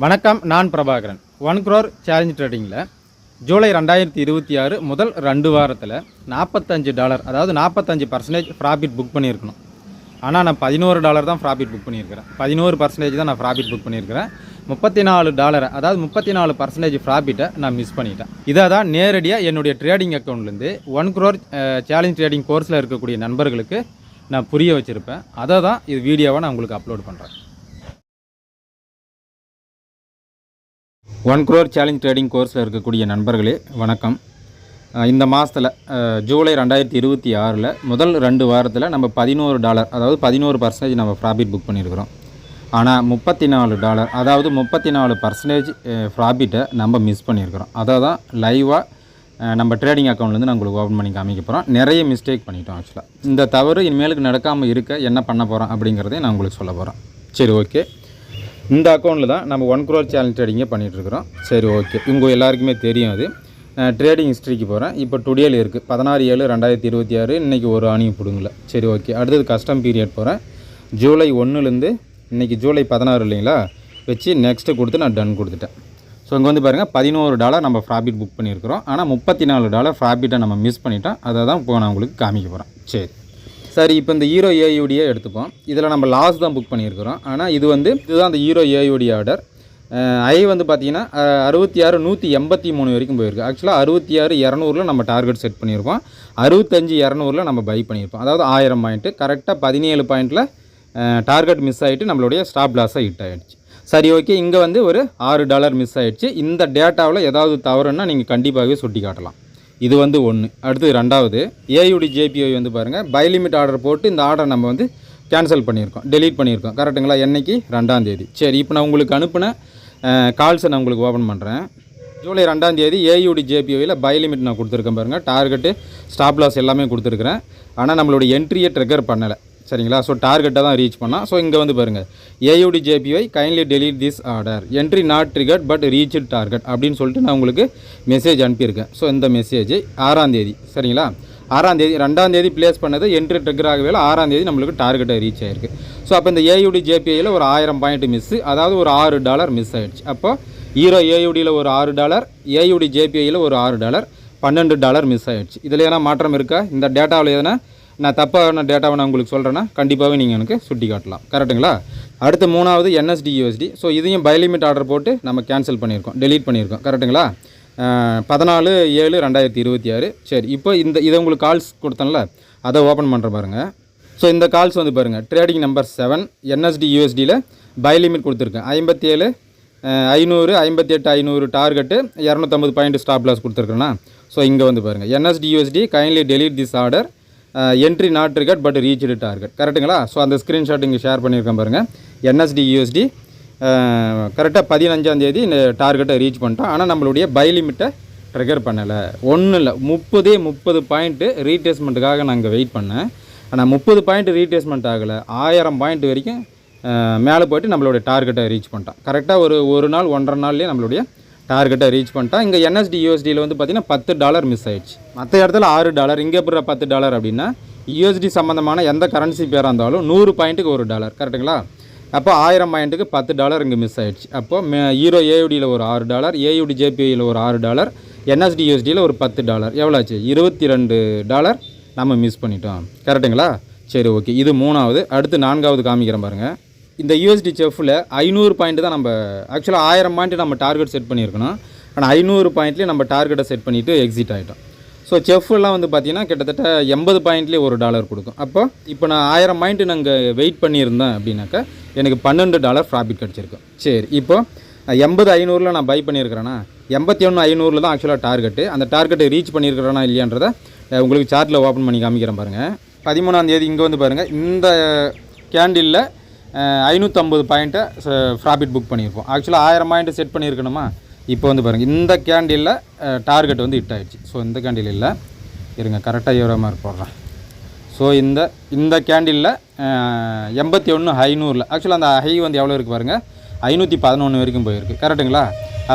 வணக்கம், நான் Prabhakaran. 1 crore challenge ட்ரேடிங்கில் July 2026 முதல் 2 வாரத்தில் $45, அதாவது 45% ப்ராஃபிட் புக் பண்ணியிருக்கணும். ஆனால் நான் $11 தான் ப்ராஃபிட் புக் பண்ணியிருக்கிறேன். 11% தான் நான் ப்ராஃபிட் புக் பண்ணியிருக்கிறேன். $34, அதாவது 34% ப்ராஃபிட்டை நான் மிஸ் பண்ணிட்டேன். இதை தான் நேரடியாக என்னுடைய ட்ரேடிங் அக்கௌண்ட்லேருந்து 1 crore சேலஞ்ச் ட்ரேடிங் கோர்ஸில் இருக்கக்கூடிய நண்பர்களுக்கு நான் புரிய வச்சுருப்பேன். அதை தான் இது வீடியோவை நான் உங்களுக்கு அப்லோட் பண்ணுறேன். 1 crore சேலஞ்ச் ட்ரேடிங் கோர்ஸில் இருக்கக்கூடிய நண்பர்களே வணக்கம். இந்த மாதத்தில் ஜூலை 2026 முதல் 2 வாரத்தில் நம்ம $11, அதாவது 11% நம்ம ப்ராஃபிட் புக் பண்ணியிருக்கிறோம். ஆனால் $34, அதாவது 34% ப்ராஃபிட்டை நம்ம மிஸ் பண்ணியிருக்கிறோம். அதை தான் லைவாக நம்ம ட்ரேடிங் அக்கௌண்ட்லேருந்து நான் உங்களுக்கு ஓப்பன் பண்ணி காமிக்க போகிறோம். நிறைய மிஸ்டேக் பண்ணிட்டோம். ஆக்சுவலாக இந்த தவறு இனிமேலுக்கு நடக்காமல் இருக்க என்ன பண்ண போகிறோம் அப்படிங்கிறதையும் நான் உங்களுக்கு சொல்ல போகிறேன். சரி, ஓகே. இந்த அக்கௌண்ட்டில் தான் நம்ம 1 crore சேலஞ்ச் ட்ரேடிங்கே பண்ணிகிட்ருக்குறோம். சரி, ஓகே. உங்கள் எல்லாருக்குமே தெரியும். அது ட்ரேடிங் ஹிஸ்ட்ரிக்கு போகிறேன். இப்போ டுடேல இருக்குது 16/7/2026. இன்றைக்கி ஒரு ஆணியும் பிடுங்கல. சரி, ஓகே. அடுத்தது கஸ்டம் பீரியட் போகிறேன். ஜூலை 1லேருந்து இன்றைக்கி ஜூலை 16 இல்லைங்களா வச்சு நெக்ஸ்ட்டு கொடுத்து நான் டன் கொடுத்துட்டேன். ஸோ இங்கே வந்து பாருங்கள் $11 நம்ம ப்ராஃபிட் புக் பண்ணியிருக்கிறோம். ஆனால் $34 ப்ராஃபிட்டை நம்ம மிஸ் பண்ணிட்டோம். அதை தான் இப்போ நான் உங்களுக்கு காமிக்க போகிறேன். சரி, இப்போ இந்த ஹீரோ ஏயுடியை எடுத்துப்போம். இதில் நம்ம லாஸ் தான் புக் பண்ணியிருக்கிறோம். ஆனால் இதுதான் அந்த ஹீரோ ஏயுடி ஆர்டர். ஐ வந்து பார்த்தீங்கன்னா 66,183 வரைக்கும் போயிருக்கு. ஆக்சுவலாக 66,200 நம்ம டார்கெட் செட் பண்ணியிருக்கோம். 65,200 நம்ம பை பண்ணியிருப்போம். அதாவது 1000 பாயிண்ட்டு. கரெக்டாக 17 பாயிண்ட்டில் டார்கெட் மிஸ் ஆகிட்டு நம்மளுடைய ஸ்டாப் லாஸாக ஹிட் ஆகிடுச்சு. சரி, ஓகே. இங்கே வந்து ஒரு $6 மிஸ் ஆகிடுச்சு. இந்த டேட்டாவில் ஏதாவது தவறுன்னா நீங்கள் கண்டிப்பாகவே சுட்டி காட்டலாம். இது வந்து ஒன்று. அடுத்து ரெண்டாவது ஏயுடி ஜேபிஐ வந்து பாருங்கள், பை லிமிட் ஆர்டர் போட்டு இந்த ஆர்டர் நம்ம வந்து கேன்சல் பண்ணியிருக்கோம், டெலீட் பண்ணியிருக்கோம். கரெக்டுங்களா? என்றைக்கு? 2ஆம் தேதி. சரி, இப்போ நான் உங்களுக்கு அனுப்பின கால்ஸை நான் உங்களுக்கு ஓப்பன் பண்ணுறேன். ஜூலை 2ஆம் தேதி ஏயுடி ஜேபிஐயில் பை லிமிட் நான் கொடுத்துருக்கேன் பாருங்கள். டார்கெட்டு ஸ்டாப் லாஸ் எல்லாமே கொடுத்துருக்குறேன். ஆனால் நம்மளுடைய என்ட்ரியை ட்ரிகர் பண்ணலை. சரிங்களா? ஸோ டார்கெட்டை தான் ரீச் பண்ணால். ஸோ இங்கே வந்து பாருங்கள், ஏயுடி JBI kindly delete this order, entry not triggered but reach target அப்படின்னு சொல்லிட்டு நான் உங்களுக்கு மெசேஜ் அனுப்பியிருக்கேன். ஸோ இந்த மெசேஜ் 6ஆம் தேதி. சரிங்களா? 6ஆம் தேதி 2ஆம் தேதி ப்ளேஸ் பண்ணது என்ட்ரி ட்ரிகர் ஆகவே 6ஆம் தேதி நம்மளுக்கு டார்கெட்டை ரீச் ஆகிருக்கு. ஸோ அப்போ இந்த ஏயுடி ஜேபிஐயில் ஒரு 1000 பாயிண்ட் மிஸ்ஸு, அதாவது ஒரு $6 மிஸ் ஆகிடுச்சு. அப்போ ஹீரோ ஏயுடியில் ஒரு $6, ஏயுடி ஜேபிஐயில் ஒரு $6, $12 மிஸ் ஆகிடுச்சு. இதில் எதனா மாற்றம் இருக்கா? இந்த டேட்டாவில் எதனா நான் தப்பான டேட்டாவை நான் உங்களுக்கு சொல்கிறேன்னா கண்டிப்பாகவே நீங்கள் எனக்கு சுட்டி காட்டலாம். கரெக்டுங்களா? அடுத்து 3வது NSD/USD. ஸோ இதையும் பை லிமிட் ஆர்டர் போட்டு நம்ம கேன்சல் பண்ணியிருக்கோம், டெலீட் பண்ணியிருக்கோம். கரெக்டுங்களா? 14/7/2026. சரி, இப்போ இதை உங்களுக்கு கால்ஸ் கொடுத்தேன்ல, அதை ஓப்பன் பண்ணுற பாருங்கள். ஸோ இந்த கால்ஸ் வந்து பாருங்கள், ட்ரேடிங் நம்பர் 7 NSD/USDயில் பை லிமிட் கொடுத்துருக்கேன். 57,500 58,500 டார்கெட்டு, 250 பாயிண்ட் ஸ்டாப் லாஸ் கொடுத்துருக்கேன்னா. ஸோ இங்கே வந்து பாருங்கள், NSD/USD kindly delete this order, entry not triggered but reached target. கரெக்டுங்களா? ஸோ அந்த ஸ்க்ரீன்ஷாட் இங்கே ஷேர் பண்ணியிருக்கேன் பாருங்கள். NSD/USD கரெக்டாக 15ஆம் தேதி இந்த டார்கெட்டை ரீச் பண்ணிட்டோம். ஆனால் நம்மளுடைய பை லிமிட்டை ட்ரிகர் பண்ணலை. ஒன்றும் இல்லை, 30 பாயிண்ட்டு ரீடேஸ்மெண்ட்டுக்காக நான் இங்கே வெயிட் பண்ணேன். ஆனால் 30 பாயிண்ட் ரீடேஸ்மெண்ட் ஆகலை. 1000 பாயிண்ட் வரைக்கும் மேலே போய்ட்டு நம்மளுடைய டார்கெட்டை ரீச் பண்ணிட்டோம். கரெக்டாக ஒரு நாள் 1.5 நாள்லேயே நம்மளுடைய டார்கெட்டை ரீச் பண்ணிட்டோம். இங்கே NSD/USDயில் வந்து பார்த்திங்கன்னா $10 மிஸ் ஆகிடுச்சு. மற்ற இடத்துல $6. இங்கே எப்படி $10 அப்படின்னா, USD சம்மந்தமான எந்த கரன்சி பேராக இருந்தாலும் 100 பாயிண்ட்டுக்கு $1. கரெக்டுங்களா? அப்போ 1000 பாயிண்ட்டுக்கு $10 இங்கே மிஸ் ஆகிடுச்சு. அப்போது ஹீரோ ஏயுடியில் ஒரு $6, ஏயுடி ஜேபிஐயில் ஒரு $6, NSD/USDயில் ஒரு $10. எவ்வளோ ஆச்சு? $22 நம்ம மிஸ் பண்ணிட்டோம். கரெக்டுங்களா? சரி, ஓகே. இது 3வது. அடுத்து 4வது காமிக்கிறேன் பாருங்கள். இந்த USD செஃப்பில் 500 பாயிண்ட் தான் நம்ம ஆக்சுவலாக 1000 பாயிண்ட் நம்ம டார்கெட் செட் பண்ணியிருக்கணும். ஆனால் 500 பாயிண்ட்லேயே நம்ம டார்கெட்டை செட் பண்ணிவிட்டு எக்ஸிட் ஆகிட்டோம். ஸோ செஃப்லாம் வந்து பார்த்திங்கன்னா கிட்டத்தட்ட 80 பாயிண்ட்லேயே $1 கொடுக்கும். அப்போ இப்போ நான் 1000 பாயிண்ட்டு நாங்கள் வெயிட் பண்ணியிருந்தேன் அப்படின்னாக்கா எனக்கு $12 ப்ராஃபிட் கிடச்சிருக்கும். சரி, இப்போது 80,500 நான் பை பண்ணியிருக்கிறேன்னா 81,500 தான் ஆக்சுவலாக டார்கெட்டு. அந்த டார்கெட்டை ரீச் பண்ணியிருக்கிறேன்னா இல்லையான்றதை உங்களுக்கு சார்ட்டில் ஓப்பன் பண்ணி காமிக்கிறேன் பாருங்கள். 13ஆம் தேதி இங்கே வந்து பாருங்கள், இந்த கேண்டிலில் 550 பாயிண்ட்டை ப்ராஃபிட் புக் பண்ணியிருப்போம். ஆக்சுவலாக 1000 பாயிண்ட்டு செட் பண்ணியிருக்கணுமா? இப்போ வந்து பாருங்கள், இந்த கேண்டிலில் டார்கெட் வந்து ஹிட் ஆகிடுச்சு. ஸோ இந்த கேண்டில் இல்லை, இருங்க கரெக்டாக எவ்வளோ மாதிரி போடுறேன். ஸோ இந்த கேண்டிலில் 81,500 ஆக்சுவலாக அந்த ஹை வந்து எவ்வளோ இருக்குது பாருங்கள், 511 வரைக்கும் போயிருக்கு. கரெக்டுங்களா?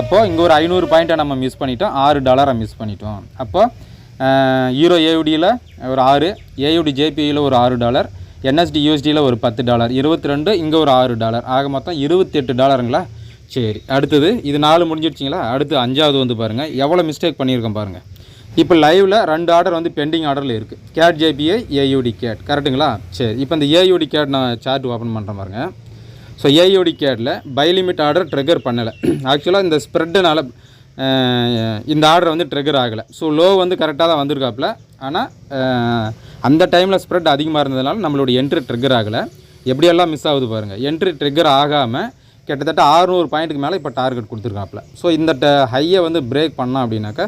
அப்போது இங்கே ஒரு 500 பாயிண்ட்டை நம்ம மிஸ் பண்ணிட்டோம், $6 மிஸ் பண்ணிட்டோம். அப்போது ஹீரோ ஏயுடியில் ஒரு 6, ஏயுடி ஜேபிஐயில் ஒரு $6, NSD/USDயில் ஒரு $10, 22, இங்கே ஒரு $6, ஆக மொத்தம் $28ங்களா. சரி, அடுத்தது இது 4 முடிஞ்சிடுச்சிங்களா? அடுத்து 5வது வந்து பாருங்கள், எவ்வளோ மிஸ்டேக் பண்ணியிருக்கோம் பாருங்கள். இப்போ லைவில் 2 ஆர்டர் வந்து பெண்டிங் ஆர்டரில் இருக்குது. கேட் ஜேபிஐ, ஏயூடி கேட், கரெக்டுங்களா? சரி, இப்போ இந்த ஏயூடி கேட் நான் சார்ட் ஓப்பன் பண்ணுறேன் பாருங்கள். ஸோ ஏயூடி கேட்டில் பை லிமிட் ஆர்டர் ட்ரிகர் பண்ணலை. ஆக்சுவலாக இந்த ஸ்ப்ரெட்டுனால இந்த ஆர்டர் வந்து ட்ரிகர் ஆகலை. ஸோ லோ வந்து கரெக்டாக தான் வந்திருக்காப்புல. ஆனால் அந்த டைமில் ஸ்ப்ரெட் அதிகமாக இருந்ததுனால நம்மளுடைய என்ட்ரி ட்ரிகர் ஆகலை. எப்படியெல்லாம் மிஸ் ஆகுது பாருங்கள். என்ட்ரி ட்ரிகர் ஆகாமல் கிட்டத்தட்ட 600 பாயிண்ட்டுக்கு மேலே இப்போ டார்கெட் கொடுத்துருக்காப்புல. ஸோ இந்த ஹையை வந்து பிரேக் பண்ணோம் அப்படின்னாக்கா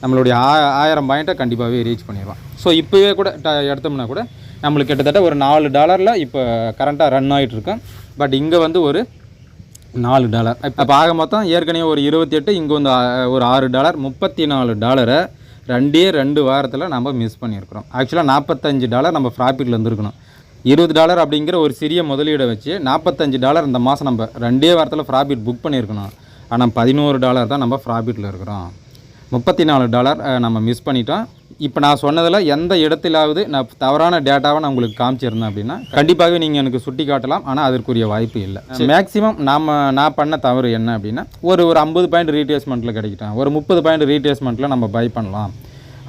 நம்மளுடைய 1000 பாயிண்ட்டை கண்டிப்பாகவே ரீச் பண்ணிடுவோம். ஸோ இப்போவே கூட எடுத்தோம்னா கூட நம்மளுக்கு கிட்டத்தட்ட ஒரு $4 இப்போ கரண்ட்டாக ரன் ஆகிட்டுருக்கோம். பட் இங்கே வந்து ஒரு $4. இப்போ ஆக மொத்தம் ஏற்கனவே ஒரு 28, இங்கே வந்து ஒரு $6, $34 2 வாரத்தில் நம்ம மிஸ் பண்ணியிருக்கிறோம். ஆக்சுவலாக $45 நம்ம ப்ராஃபிட்டில் இருந்துருக்கணும். $20 அப்படிங்கிற ஒரு சிறிய முதலீடை வச்சு $45 இந்த மாதம் நம்ம 2 வாரத்தில் ப்ராஃபிட் புக் பண்ணியிருக்கணும். ஆனால் $11 தான் நம்ம ப்ராஃபிட்டில் இருக்கிறோம். $34 நம்ம மிஸ் பண்ணிட்டோம். இப்போ நான் சொன்னதில் எந்த இடத்திலாவது நான் தவறான டேட்டாவை நான் உங்களுக்கு காமிச்சிருந்தேன் அப்படின்னா கண்டிப்பாகவே நீங்கள் எனக்கு சுட்டி காட்டலாம். ஆனால் அதற்குரிய வாய்ப்பு இல்லை. மேக்ஸிமம் நான் பண்ண தவறு என்ன அப்படின்னா ஒரு 50 பாயிண்ட் ரீட்ரேஸ்மெண்ட்டில் கிடைக்கிட்டேன், ஒரு 30 பாயிண்ட் ரீட்ரேஸ்மெண்ட்டில் நம்ம பை பண்ணலாம்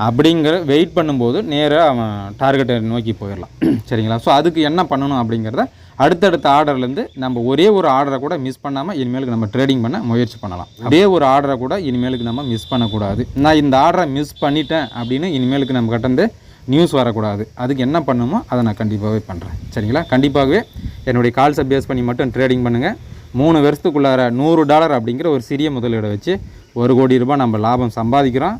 அப்படிங்கிற வெயிட் பண்ணும்போது நேராக அவன் டார்கெட்டை நோக்கி போயிடலாம். சரிங்களா? ஸோ அதுக்கு என்ன பண்ணணும் அப்படிங்கிறத அடுத்தடுத்த ஆர்டர்லேருந்து நம்ம ஒரே ஒரு ஆர்டரை கூட மிஸ் பண்ணாமல் இனிமேலுக்கு நம்ம ட்ரேடிங் பண்ண முயற்சி பண்ணலாம். அதே ஒரு ஆர்டரை கூட இனிமேலுக்கு நம்ம மிஸ் பண்ணக்கூடாது. நான் இந்த ஆர்டரை மிஸ் பண்ணிட்டேன் அப்படின்னு இனிமேலுக்கு நம்ம கிட்டேருந்து நியூஸ் வரக்கூடாது. அதுக்கு என்ன பண்ணணுமோ அதை நான் கண்டிப்பாகவே பண்ணுறேன். சரிங்களா? கண்டிப்பாகவே என்னுடைய கால்ஸை பேஸ் பண்ணி மட்டும் ட்ரேடிங் பண்ணுங்கள். 3 வருஷத்துக்குள்ளார $100 அப்படிங்கிற ஒரு சிறிய முதலீடை வச்சு ₹1 கோடி நம்ம லாபம் சம்பாதிக்கிறோம்.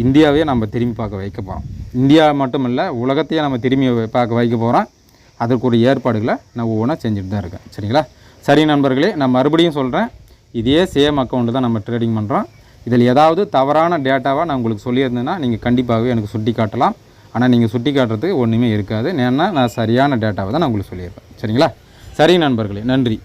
இந்தியாவே நம்ம திரும்பி பார்க்க வைக்க போகிறோம். இந்தியா மட்டும் இல்லை, உலகத்தையே நம்ம திரும்பி பார்க்க வைக்க போகிறோம். அதற்குரிய ஏற்பாடுகளை நான் ஒவ்வொன்றா செஞ்சுட்டு தான் இருக்கேன். சரிங்களா? சரி நண்பர்களே, நான் மறுபடியும் சொல்கிறேன், இதே சேம் அக்கௌண்ட்டு தான் நம்ம ட்ரேடிங் பண்ணுறோம். இதில் ஏதாவது தவறான டேட்டாவாக நான் உங்களுக்கு சொல்லியிருந்தேன்னா நீங்கள் கண்டிப்பாகவே எனக்கு சுட்டி காட்டலாம். ஆனால் நீங்கள் சுட்டி காட்டுறதுக்கு ஒன்றுமே இருக்காது. ஏன்னா நான் சரியான டேட்டாவை தான் நான் உங்களுக்கு சொல்லியிருப்பேன். சரிங்களா? சரி நண்பர்களே, நன்றி.